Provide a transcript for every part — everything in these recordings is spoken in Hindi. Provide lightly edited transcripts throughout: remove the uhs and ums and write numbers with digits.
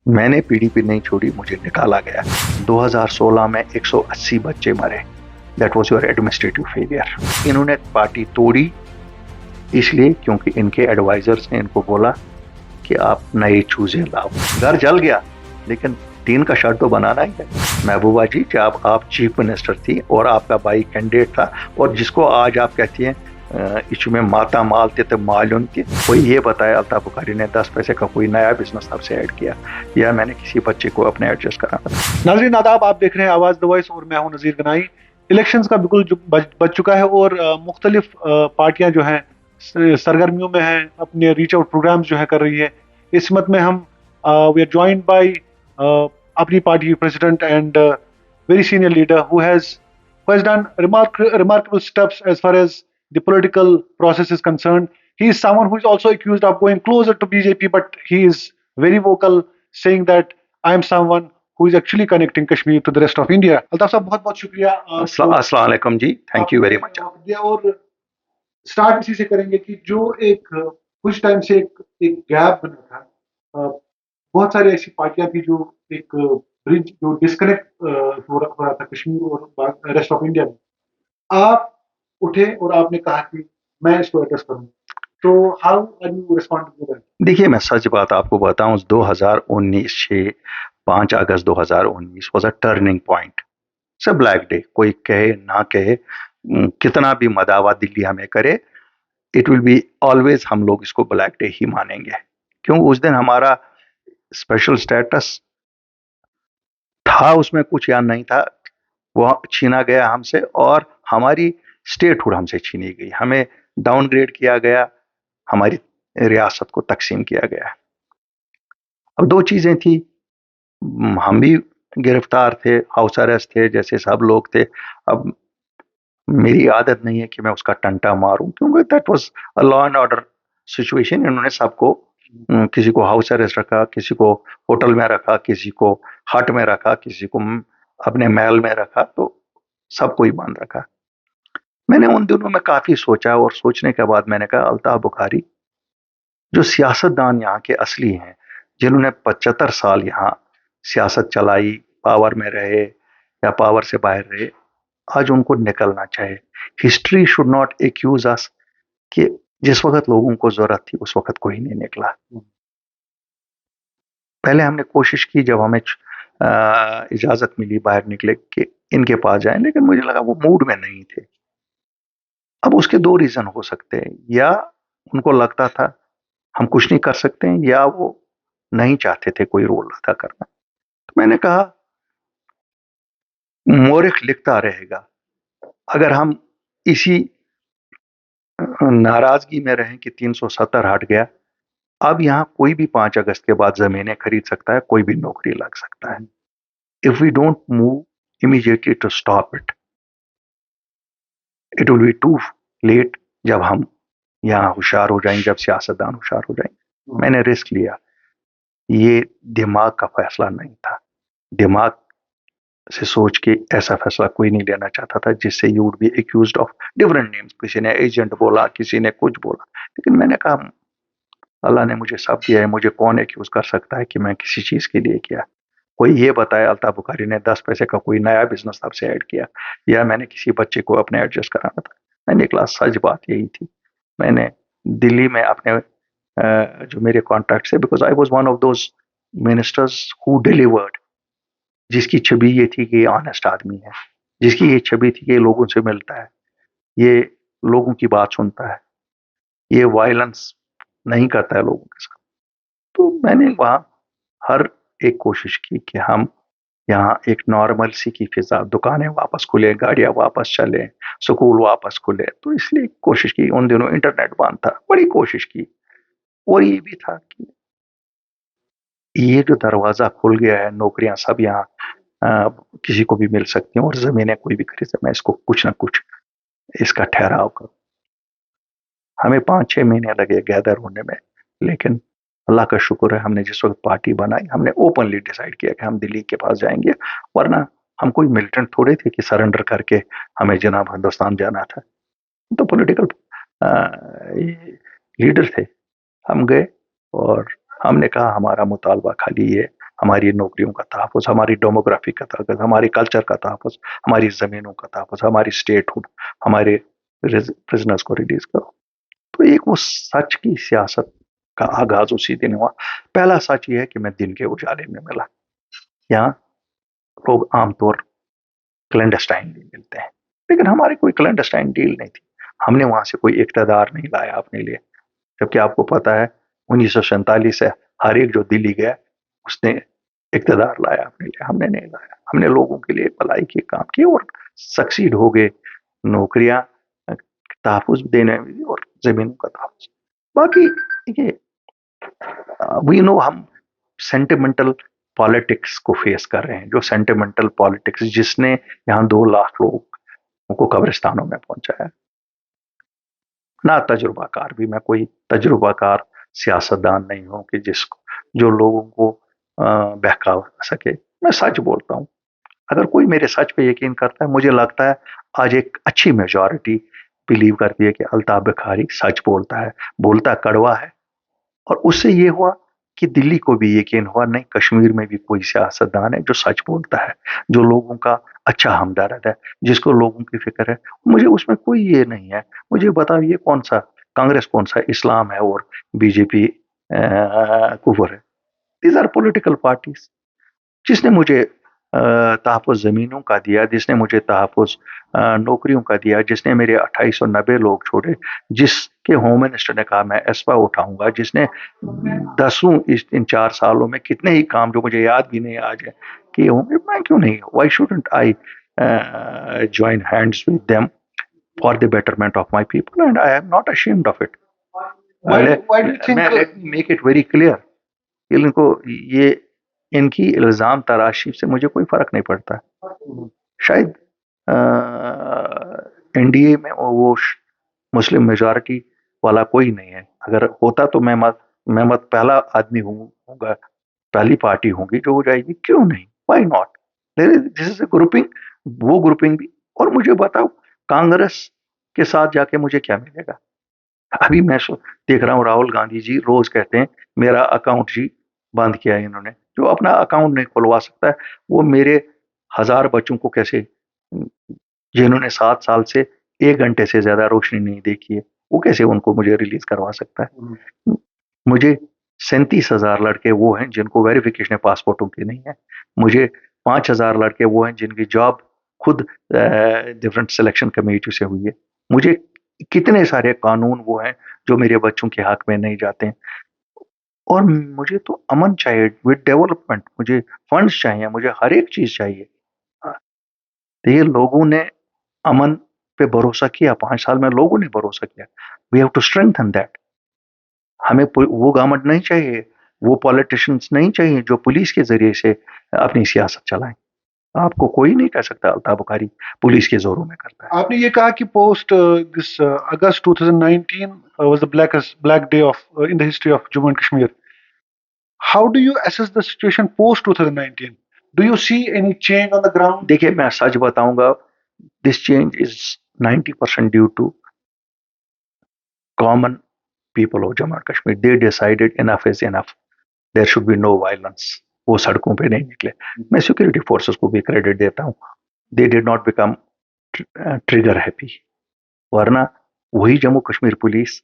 मैंने पीडीपी नहीं छोड़ी, मुझे निकाला गया। 2016 में 180 बच्चे मरे। That was your administrative failure. इन्होंने पार्टी तोड़ी इसलिए क्योंकि इनके एडवाइजर्स ने इनको बोला कि आप नए चूजे लाओ। घर जल गया लेकिन टीन का शर्ट तो बनाना ही है। महबूबा जी, जब आप चीफ मिनिस्टर थी और आपका भाई कैंडिडेट था और जिसको आज आप कहती हैं इशू में माता मालते तो मालूम के, कोई ये बताया अल्ताफ बुखारी ने 10 पैसे का कोई नया बिजनेस आपसे ऐड किया या मैंने किसी बच्चे को अपने एडजस्ट करा। नाज़रीन आदाब, आप देख रहे हैं आवाज द वॉइस और मैं हूं नज़ीर गनाई। इलेक्शंस का बिल्कुल बच चुका है और मुख्तलिफ पार्टियां जो हैं सरगर्मियों में हैं, अपने रीच आउट प्रोग्राम्स जो है कर रही है। इस मत में हम वी आर जॉइंड बाय अपनी party president and very senior leader who has done remarkable steps as far as the political process is concerned. He is someone who is also accused of going closer to BJP, but he is very vocal, saying that I am someone who is actually connecting Kashmir to the rest of India. Altaf साहब, बहुत बहुत शुक्रिया। अस्सलाम वालेकुम जी, थैंक यू वेरी मच। और स्टार्ट इसी से करेंगे कि जो एक कुछ टाइम से एक गैप बना था, बहुत सारी ऐसी पार्टियां थी जो एक ब्रिज जो डिस्कनेक्ट हो रहा था कश्मीर और रेस्ट ऑफ इंडिया में। आप उठे और आपने कहा कि मैं इसको एड्रेस करूंगा। तो how are you respond to that? देखिए, मैं सच बात आपको बताऊं, 2019 से 5 अगस्त 2019 was a turning point. It's a black day. कोई कहे ना कहे, कितना भी मदावा दिल्ली हमें करे, इट विल बी ऑलवेज, हम लोग इसको ब्लैक डे ही मानेंगे। क्यों? उस दिन हमारा स्पेशल स्टेटस था, उसमें कुछ या नहीं था, वो छीना गया हमसे और हमारी स्टेटहुड हमसे छीनी गई। हमें डाउनग्रेड किया गया, हमारी रियासत को तकसीम किया गया। अब दो चीजें थी, हम भी गिरफ्तार थे, हाउस अरेस्ट थे जैसे सब लोग थे। अब मेरी आदत नहीं है कि मैं उसका टंटा मारूं, क्योंकि that was a law and order situation. इन्होंने सबको, किसी को हाउस अरेस्ट रखा, किसी को होटल में रखा, किसी को हट में रखा, किसी को अपने महल में रखा, तो सबको ही बंद रखा। मैंने उन दिनों में काफी सोचा और सोचने के बाद मैंने कहा, अल्ताफ बुखारी जो सियासतदान यहाँ के असली हैं, जिन्होंने 75 साल यहाँ सियासत चलाई, पावर में रहे या पावर से बाहर रहे, आज उनको निकलना चाहिए। हिस्ट्री शुड नॉट एक्यूज अस कि जिस वक्त लोगों को जरूरत थी उस वक्त कोई नहीं निकला। पहले हमने कोशिश की, जब हमें इजाजत मिली बाहर निकले कि इनके पास जाएं, लेकिन मुझे लगा वो मूड में नहीं थे। अब उसके दो रीजन हो सकते हैं, या उनको लगता था हम कुछ नहीं कर सकते हैं, या वो नहीं चाहते थे कोई रोल अदा करना। तो मैंने कहा, मोरिख लिखता रहेगा, अगर हम इसी नाराजगी में रहें कि 370 हट गया, अब यहां कोई भी 5 अगस्त के बाद जमीनें खरीद सकता है, कोई भी नौकरी लग सकता है। If we don't move immediately to stop it, it will be too late. जब हम यहाँ होशियार हो जाएंगे, जब सियासतदान होशियार हो जाएंगे। मैंने रिस्क लिया, ये दिमाग का फैसला नहीं था। दिमाग से सोच के ऐसा फैसला कोई नहीं लेना चाहता था जिससे you would be accused of different names. किसी ने एजेंट बोला, किसी ने कुछ बोला, लेकिन मैंने कहा अल्लाह ने मुझे सब दिया है, मुझे कौन एक्यूज कर सकता है कि मैं किसी चीज के लिए किया। कोई ये बताया अल्ताफ बुखारी ने 10 पैसे का कोई नया बिजनेस आपसे ऐड किया या मैंने किसी बच्चे को अपने एडजस्ट कराना था। मैं निकला, सच बात यही थी। मैंने दिल्ली में अपने जो मेरे कॉन्ट्रैक्ट है, because I was one of those ministers who delivered, जिसकी छवि ये थी कि ये ऑनेस्ट आदमी है, जिसकी ये छवि थी कि ये लोगों से मिलता है, ये लोगों की बात सुनता है, ये वायलेंस नहीं करता है लोगों के साथ। तो मैंने वहां हर एक कोशिश की कि हम यहाँ एक नॉर्मल सी की फिजा, दुकानें वापस खुले, गाड़ियां वापस चले, स्कूल वापस खुले। तो इसलिए कोशिश की। उन दिनों इंटरनेट बंद था, बड़ी कोशिश की। और ये भी था कि ये जो दरवाजा खुल गया है, नौकरियां सब यहाँ किसी को भी मिल सकती हैं और जमीनें कोई भी खरीद सकता है, मैं इसको कुछ ना कुछ इसका ठहराव करूं। हमें 5-6 महीने लगे गैदर होने में, लेकिन अल्लाह का शुक्र है, हमने जिस वक्त पार्टी बनाई, हमने ओपनली डिसाइड किया कि हम दिल्ली के पास जाएंगे। वरना हम कोई मिलिटेंट थोड़े थे कि सरेंडर करके हमें जनाब हिंदुस्तान जाना था। तो पॉलिटिकल लीडर थे। हम गए और हमने कहा हमारा मुतालबा खाली ये हमारी नौकरियों का तहफ़्फ़ुज़, हमारी डेमोग्राफी का तहफ़्फ़ुज़, हमारे कल्चर का तहफ़्फ़ुज़, हमारी ज़मीनों का तहफ़्फ़ुज़, हमारी स्टेटहुड, हमारे प्रिजनर्स को रिलीज करो। तो एक वो सच की सियासत का आगाज उसी दिन हुआ। पहला सच ये है कि मैं दिन के उजाले में मिला। यहाँ लोग आमतौर क्लैंडस्टाइन डील मिलते हैं, लेकिन हमारी कोई क्लैंडस्टाइन डील नहीं थी। हमने वहां से कोई इक़्तिदार नहीं लाया अपने लिए, जबकि आपको पता है 1947 से हर एक जो दिल्ली गया उसने इक़्तिदार लाया अपने लिए, हमने नहीं लाया। हमने लोगों के लिए भलाई के काम किए और सक्सीड हो गए, नौकरियां तहफ़्फ़ुज़ देने में और ज़मीनों का तहफ़्फ़ुज़। बाकी देखिए, वी नो हम सेंटिमेंटल पॉलिटिक्स को फेस कर रहे हैं, जो सेंटिमेंटल पॉलिटिक्स जिसने यहाँ 2 लाख लोग को कब्रिस्तानों में पहुंचाया। ना तजुर्बाकार भी, मैं कोई तजुर्बाकार सियासतदान नहीं हूं कि जिसको जो लोगों को बहका सके। मैं सच बोलता हूं। अगर कोई मेरे सच पे यकीन करता है, मुझे लगता है आज एक अच्छी मेजॉरिटी बिलीव करती है कि अल्ताफ बुखारी सच बोलता है, बोलता कड़वा है। और उससे ये हुआ कि दिल्ली को भी यकीन हुआ, नहीं कश्मीर में भी कोई सियासतदान है जो सच बोलता है, जो लोगों का अच्छा हमदर्द है, जिसको लोगों की फिक्र है। मुझे उसमें कोई ये नहीं है। मुझे बताओ ये कौन सा कांग्रेस, कौन सा इस्लाम है और बीजेपी कुफर है। These are political parties. जिसने मुझे तहफ़्फ़ुज़ ज़मीनों का दिया, जिसने मुझे तहफ़्फ़ुज़ नौकरियों का दिया, जिसने मेरे 2890 लोग छोड़े, जिसके होम मिनिस्टर ने कहा मैं एस्पा उठाऊंगा, जिसने दसों इन 4 सालों में कितने ही काम जो मुझे याद भी नहीं आज है किए होंगे, मैं क्यों नहीं, why shouldn't I join hands with them for the betterment of my people and I am not ashamed of it. Why do you think? Let me make it very clear, इनको ये इनकी इल्ज़ाम तराशी से मुझे कोई फ़र्क नहीं पड़ता। शायद एनडीए में वो मुस्लिम मेजॉरिटी वाला कोई नहीं है। अगर होता तो मैं पहला आदमी होऊंगा, पहली पार्टी होगी जो हो जाएगी। क्यों नहीं, why not. This is grouping, वो ग्रुपिंग भी। और मुझे बताओ कांग्रेस के साथ जाके मुझे क्या मिलेगा। अभी मैं देख रहा हूँ राहुल गांधी जी रोज कहते हैं मेरा अकाउंट जी बंद किया है इन्होंने। जो अपना अकाउंट नहीं खुलवा सकता है वो मेरे 1000 बच्चों को कैसे, जिन्होंने 7 साल से 1 घंटे से ज्यादा रोशनी नहीं देखी है, वो कैसे उनको मुझे रिलीज करवा सकता है। मुझे 37,000 लड़के वो हैं जिनको वेरिफिकेशन पासपोर्टों की नहीं है। मुझे 5,000 लड़के वो हैं जिनकी जॉब खुद डिफरेंट सिलेक्शन कमेटी से हुई है। मुझे कितने सारे कानून वो हैं जो मेरे बच्चों के हक में नहीं जाते हैं। और मुझे तो अमन चाहिए विद डेवलपमेंट, मुझे फंड्स चाहिए, मुझे हर एक चीज चाहिए। तो ये लोगों ने अमन पे भरोसा किया, 5 साल में लोगों ने भरोसा किया। We have to strengthen that. हमें वो गवर्नमेंट नहीं चाहिए, वो पॉलिटिशियंस नहीं चाहिए जो पुलिस के जरिए से अपनी सियासत चलाएं। आपको कोई नहीं कह सकता अल्ताफ बुखारी पुलिस के जोरों में करता है। आपने ये कहा कि post this August 2019 was the black day of in the history of Jammu and Kashmir. How do you assess the situation post 2019? Do you see any change on the ground? देखिए मैं सच बताऊंगा, this change is 90% due to common people of Jammu and Kashmir. They decided enough is enough, there should be no violence. वो सड़कों पे नहीं निकले। मैं सिक्योरिटी फोर्सेस को भी क्रेडिट देता हूँ, they did not become trigger happy. वरना वही जम्मू कश्मीर पुलिस,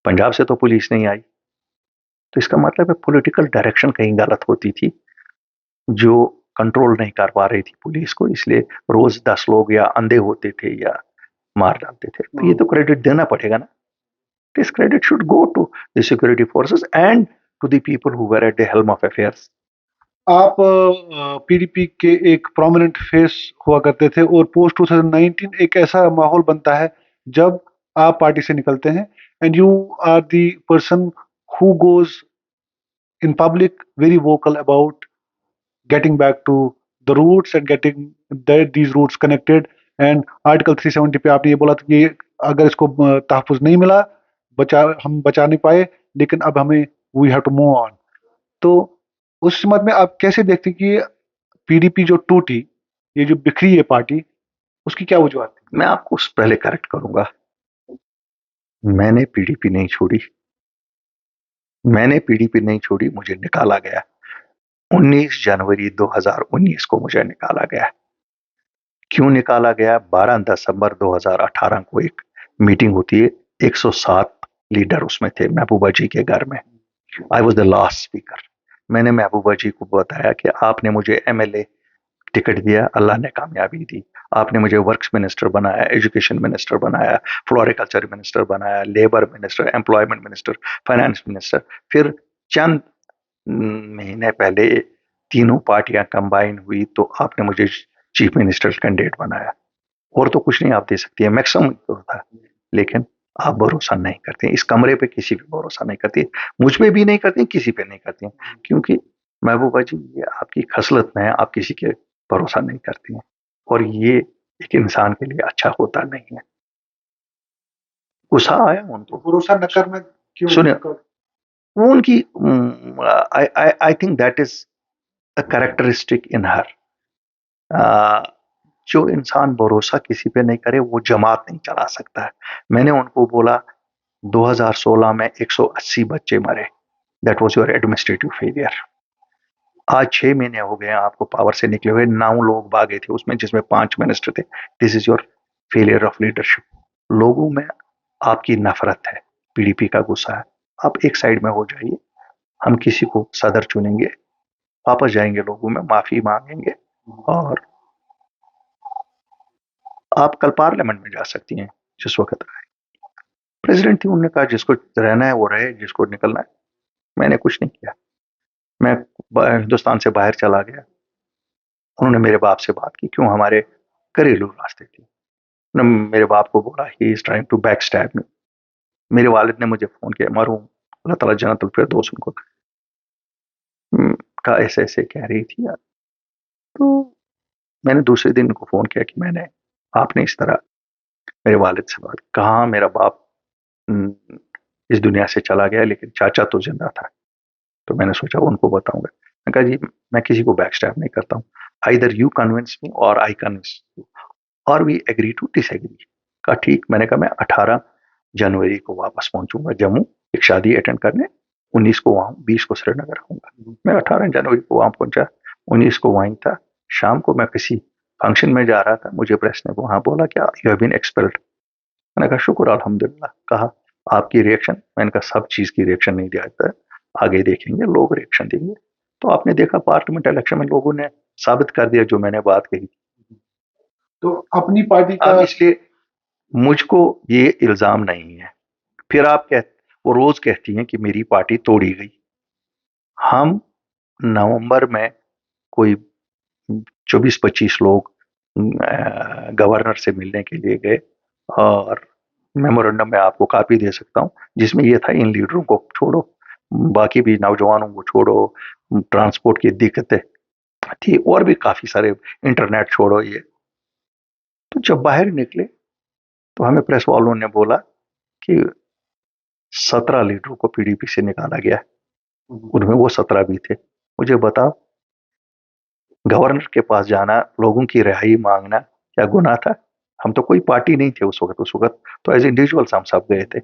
पंजाब से तो पुलिस नहीं आई। तो इसका मतलब है पॉलिटिकल डायरेक्शन कहीं गलत होती थी, जो कंट्रोल नहीं कर पा रही थी पुलिस को, इसलिए रोज 10 लोग या अंधे होते थे या मार डालते थे। तो ये तो क्रेडिट देना पड़ेगा ना। This credit should go to the security forces and to the people who were at the helm of affairs. आप पीडीपी के एक प्रोमिनेंट फेस हुआ करते थे और पोस्ट 2019 एक ऐसा माहौल बनता है जब आप पार्टी से निकलते हैं and you are the person who goes in public very vocal about getting back to the roots and getting these roots connected. and article 370 पे आपने ये बोला था कि अगर इसको तहफ़्फ़ुज़ नहीं मिला, हम बचा नहीं पाए, लेकिन अब हमें we have to move on. तो उस मत में आप कैसे देखते हैं कि पीडीपी जो टूटी, ये जो बिखरी है पार्टी, उसकी क्या वजूहत थी? मैं आपको पहले करेक्ट करूंगा, मैंने पीडीपी नहीं छोड़ी, मैंने पीडीपी नहीं छोड़ी, मुझे निकाला गया। 19 जनवरी 2019 को मुझे निकाला गया। क्यों निकाला गया? 12 दिसंबर 2018 को एक मीटिंग होती है, 107 लीडर उसमें थे महबूबा जी के घर में। I was the last speaker. मैंने महबूबा जी को बताया कि आपने मुझे एमएलए टिकट दिया, अल्लाह ने कामयाबी दी। आपने मुझे वर्क्स मिनिस्टर बनाया, एजुकेशन मिनिस्टर बनाया, फ्लोरिकल्चर मिनिस्टर बनाया, labour minister, employment minister, finance minister. फिर चंद महीने पहले तीनों पार्टियां कंबाइन हुई तो आपने मुझे चीफ मिनिस्टर कैंडिडेट बनाया। और तो कुछ नहीं आप दे सकती है, मैक्सिमम तो था, लेकिन आप भरोसा नहीं करते। इस कमरे पे किसी पे भरोसा नहीं करती, मुझ पे भी नहीं करती, किसी पे नहीं करती, क्योंकि महबूबा जी ये आपकी खसलत में है, आप किसी के भरोसा नहीं करती हैं, और ये एक इंसान के लिए अच्छा होता नहीं है। गुस्सा आया उनको, भरोसा न करना क्यों? सुनिए, वो उनकी I think that is a characteristic in her. जो इंसान भरोसा किसी पे नहीं करे वो जमात नहीं चला सकता है। मैंने उनको बोला 2016 में 180 बच्चे मरे, that was your administrative failure. आज 6 महीने हो गए आपको पावर से निकले हुए, 9 लोग भागे थे उसमें, जिसमें 5 मिनिस्टर थे। This is your failure of leadership. लोगों में आपकी नफरत है, पीडीपी का गुस्सा है, आप एक साइड में हो जाइए। हम किसी को सदर चुनेंगे, वापस जाएंगे, लोगों में माफी मांगेंगे, और आप कल पार्लियामेंट में जा सकती हैं जिस वक्त आए। प्रेसिडेंट थी, उन्होंने कहा जिसको रहना है वो रहे, जिसको निकलना है। मैंने कुछ नहीं किया, मैं हिंदुस्तान से बाहर चला गया। उन्होंने मेरे बाप से बात की, क्यों, हमारे घरेलू रास्ते थे। उन्होंने मेरे बाप को बोला he is trying to back stab me. मेरे वालिद ने मुझे फोन किया, मरहूम अल्लाह ताला जन्नतुल फिरदौस उनको, कहा ऐसे ऐसे कह रही थी यार। तो मैंने दूसरे दिन उनको फोन किया कि मैंने, आपने इस तरह मेरे वालिद से बात। कहा मेरा बाप इस दुनिया से चला गया, लेकिन चाचा तो जिंदा था। तो मैंने सोचा उनको बताऊंगा। मैंने कहा जी मैं किसी को बैक स्टैब नहीं करता हूँ, आइदर यू कन्विंस मी और आई कन्विंस यू, और वी एग्री टू डिसएग्री। कहा ठीक। मैंने कहा मैं 18 जनवरी को वापस पहुंचूंगा जम्मू, एक शादी अटेंड करने। 19 को वहां, 20 को श्रीनगर आऊंगा। मैं 18 जनवरी को वहां पहुंचा, 19 को वहीं था। शाम को मैं किसी फंक्शन में जा रहा था, मुझे प्रेस ने वहां बोला क्या यू हैव बीन एक्सपेल्ड। मैंने कहा शुक्र अल्हम्दुलिल्लाह। कहा आपकी रिएक्शन? मैंने कहा सब चीज की रिएक्शन नहीं दिया जाता है, आगे देखेंगे, लोग रिएक्शन देंगे। तो आपने देखा पार्लियामेंट इलेक्शन में लोगों ने साबित कर दिया जो मैंने बात कही। तो अपनी पार्टी का, इसलिए मुझको ये इल्जाम नहीं है। फिर आप वो रोज कहती हैं कि मेरी पार्टी तोड़ी गई। हम नवंबर में कोई 24-25 लोग गवर्नर से मिलने के लिए गए, और मेमोरेंडम में आपको कॉपी दे सकता हूं, जिसमें ये था इन लीडरों को छोड़ो, बाकी भी नौजवानों को छोड़ो, ट्रांसपोर्ट की दिक्कतें थी, और भी काफी सारे, इंटरनेट छोड़ो ये। तो जब बाहर निकले तो हमें प्रेस वालों ने बोला कि 17 लीडरों को पीडीपी से निकाला गया, उनमें वो 17 भी थे। मुझे बताओ, गवर्नर के पास जाना, लोगों की रिहाई मांगना क्या गुनाह था? हम तो कोई पार्टी नहीं थे उस वक्त तो एज इंडिविजुअल्स हम सब गए थे।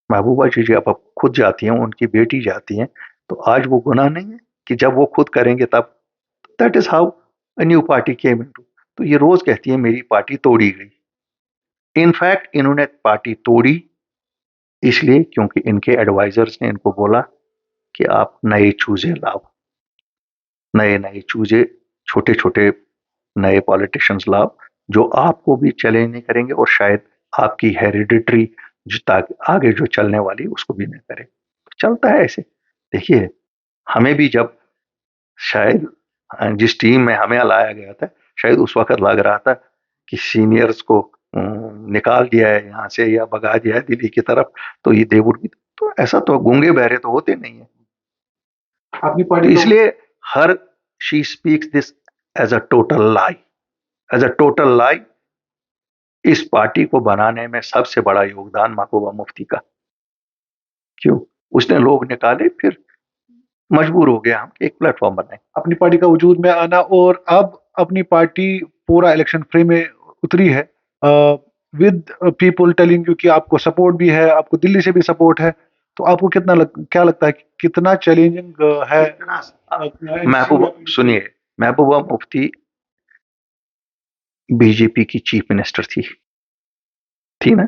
महबूबा जी अब खुद जाती हैं, उनकी बेटी जाती हैं, तो आज वो गुनाह नहीं है कि जब वो खुद करेंगे तब? That is how a new party came into. तो ये रोज कहती है मेरी पार्टी तोड़ी गई। इनफैक्ट इन्होंने पार्टी तोड़ी इसलिए क्योंकि इनके एडवाइजर्स ने इनको बोला कि आप नए चूजे लाओ, नए नए चूजे, छोटे छोटे नए पॉलिटिशियंस लाओ, जो आपको भी चैलेंज नहीं करेंगे, और शायद आपकी हेरिडिटरी आगे जो चलने वाली उसको भी नहीं करे। चलता है ऐसे। देखिए, हमें भी जब शायद जिस टीम में हमें लाया गया था, शायद उस वक्त लग रहा था कि सीनियर्स को निकाल दिया है यहाँ से या भगा दिया है दिल्ली की तरफ, तो ये देवुड की, तो ऐसा तो गूंगे बहरे तो होते नहीं है। अपनी तो पार्टी इसलिए हर she speaks this as a total lie, as a total lie. इस पार्टी को बनाने में सबसे बड़ा योगदान महबूबा मुफ्ती का। क्यों? उसने लोग निकाले, फिर मजबूर हो गया हम एक प्लेटफॉर्म बनाए। अपनी पार्टी का वजूद में आना, और अब अपनी पार्टी पूरा इलेक्शन फ्रेम में उतरी है, विद पीपल टेलिंग यू कि आपको सपोर्ट भी है, आपको दिल्ली से भी सपोर्ट है। तो आपको क्या लगता है कि कितना चैलेंजिंग है? महबूबा, सुनिए, महबूबा मुफ्ती बीजेपी की चीफ मिनिस्टर थी ना,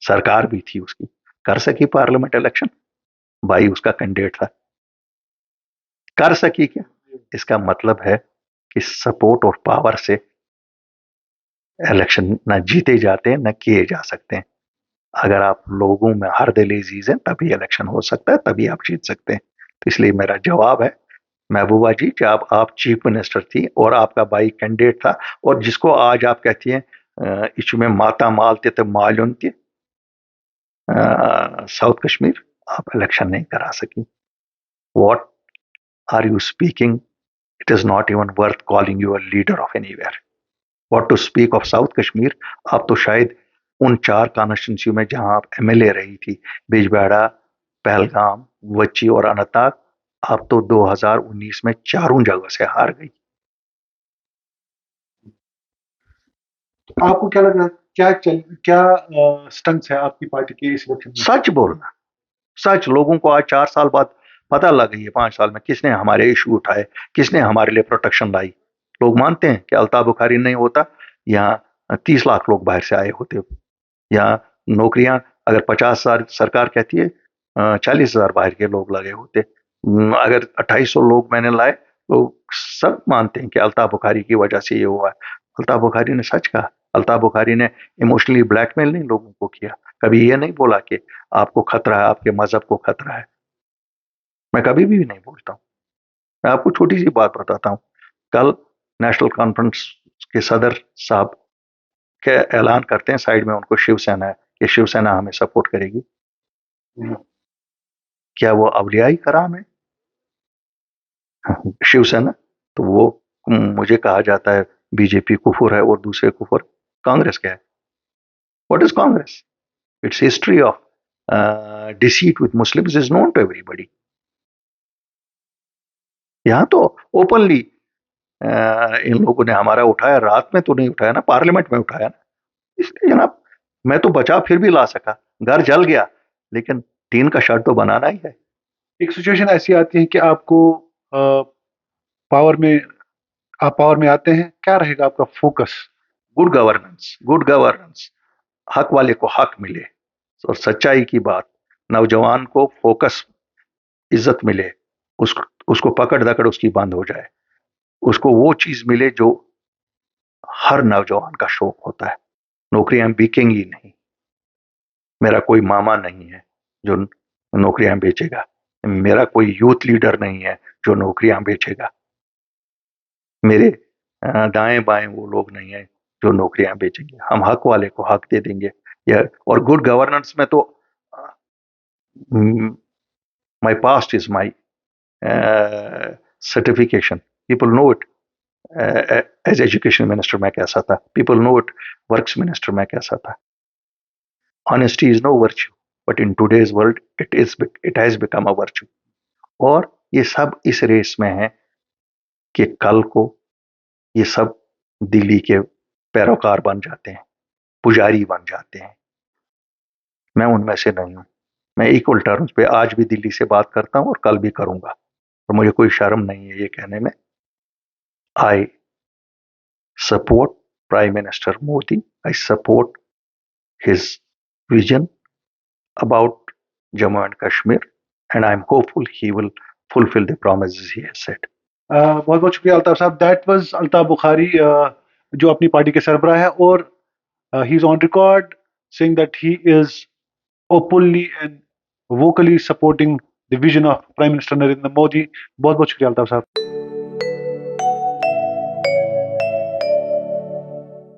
सरकार भी थी उसकी, कर सकी पार्लियामेंट इलेक्शन? भाई उसका कैंडिडेट था, कर सकी क्या? इसका मतलब है कि सपोर्ट और पावर से इलेक्शन न जीते जाते हैं न किए जा सकते हैं। अगर आप लोगों में हर दिल अजीज है तभी इलेक्शन हो सकता है, तभी आप जीत सकते हैं। तो इसलिए मेरा जवाब है महबूबा जी, जब आप चीफ मिनिस्टर थी और आपका भाई कैंडिडेट था, और जिसको आज आप कहती हैं इशू में माता मालते तो मालूम थी, साउथ कश्मीर आप इलेक्शन नहीं करा सकी। What are you speaking? It is not even worth calling you a leader of anywhere. What to speak of south Kashmir? आप तो शायद उन 4 कॉन्स्टिट्यूंसी में जहां आप एमएलए रही थी, बिजबेड़ा, पहलगाम, वच्ची और अनंतनाग, आप तो 2019 में चारों जगह से हार गई। आपको क्या लग रहा है, क्या स्टंट्स है आपकी पार्टी के इस इलेक्शन में? सच बोलना, सच। लोगों को आज 4 साल बाद पता लग गई है 5 साल में किसने हमारे इशू उठाए, किसने हमारे लिए प्रोटेक्शन लाई। लोग मानते हैं कि अल्ताफ बुखारी नहीं होता, यहाँ 30 लाख लोग बाहर से आए होते। यहाँ नौकरियां अगर 50,000 सरकार कहती है, 40,000 बाहर के लोग लगे होते। अगर 2800 लोग मैंने लाए तो सब मानते हैं कि अल्ताफ बुखारी की वजह से ये हुआ है। अल्ताफ बुखारी ने सच कहा। अल्ताफ बुखारी ने इमोशनली ब्लैकमेल नहीं लोगों को किया। कभी ये नहीं बोला कि आपको खतरा है, आपके मजहब को खतरा है। मैं कभी भी नहीं बोलता हूँ। मैं आपको छोटी सी बात बताता हूँ। कल नेशनल कॉन्फ्रेंस के सदर साहब के ऐलान करते हैं, साइड में उनको शिवसेना है कि शिवसेना हमें सपोर्ट करेगी। क्या वो अवलियाई कराम है शिवसेना? तो वो मुझे कहा जाता है बीजेपी कुफर है और दूसरे कुफर कांग्रेस क्या है? What is Congress? It's history of deceit with Muslims is known to everybody. यहाँ तो ओपनली इन लोगों ने हमारा उठाया, रात में तो नहीं उठाया ना, पार्लियामेंट में उठाया ना। इसलिए जनाब, मैं तो बचा फिर भी ला सका, घर जल गया, लेकिन टीन का शर्ट तो बनाना ही है। एक सिचुएशन ऐसी आती है कि आपको पावर में आप पावर में आते हैं, क्या रहेगा आपका focus? Good governance, good governance, हक वाले को हक मिले और सच्चाई की बात, नौजवान को फोकस, इज्जत मिले, उसको पकड़ दकड़ उसकी बंद हो जाए, उसको वो चीज मिले जो हर नौजवान का शौक होता है। नौकरियां बिकेंगी नहीं। मेरा कोई मामा नहीं है जो नौकरियां बेचेगा, मेरा कोई यूथ लीडर नहीं है जो नौकरियां बेचेगा, मेरे दाएं बाएं वो लोग नहीं है जो नौकरियां बेचेंगे। हम हक वाले को हक दे देंगे। और गुड गवर्नेंस में तो my past is my certification, people know it. As education minister मैं कैसा था, people know it. Works minister मैं कैसा था। Honesty is no virtue, but in today's world it has become a virtue. और ये सब इस रेस में है कि कल को ये सब दिल्ली के पैरोकार बन जाते हैं, पुजारी बन जाते हैं। मैं उनमें से नहीं हूं। मैं इक्वल टर्म्स पे आज भी दिल्ली से बात करता हूं और कल भी करूंगा, और मुझे कोई शर्म नहीं है ये कहने में। I support prime minister Modi, I support his vision about Jammu and Kashmir, and I'm hopeful he will fulfill the promises he has said. बहुत बहुत शुक्रिया अल्ताफ साहब। दैट वाज अल्ताफ बुखारी, जो अपनी पार्टी के सरबराह है, और he is on record saying that he is openly and vocally supporting the vision of Prime Minister Narendra Modi. बहुत बहुत शुक्रिया अल्ताफ साहब।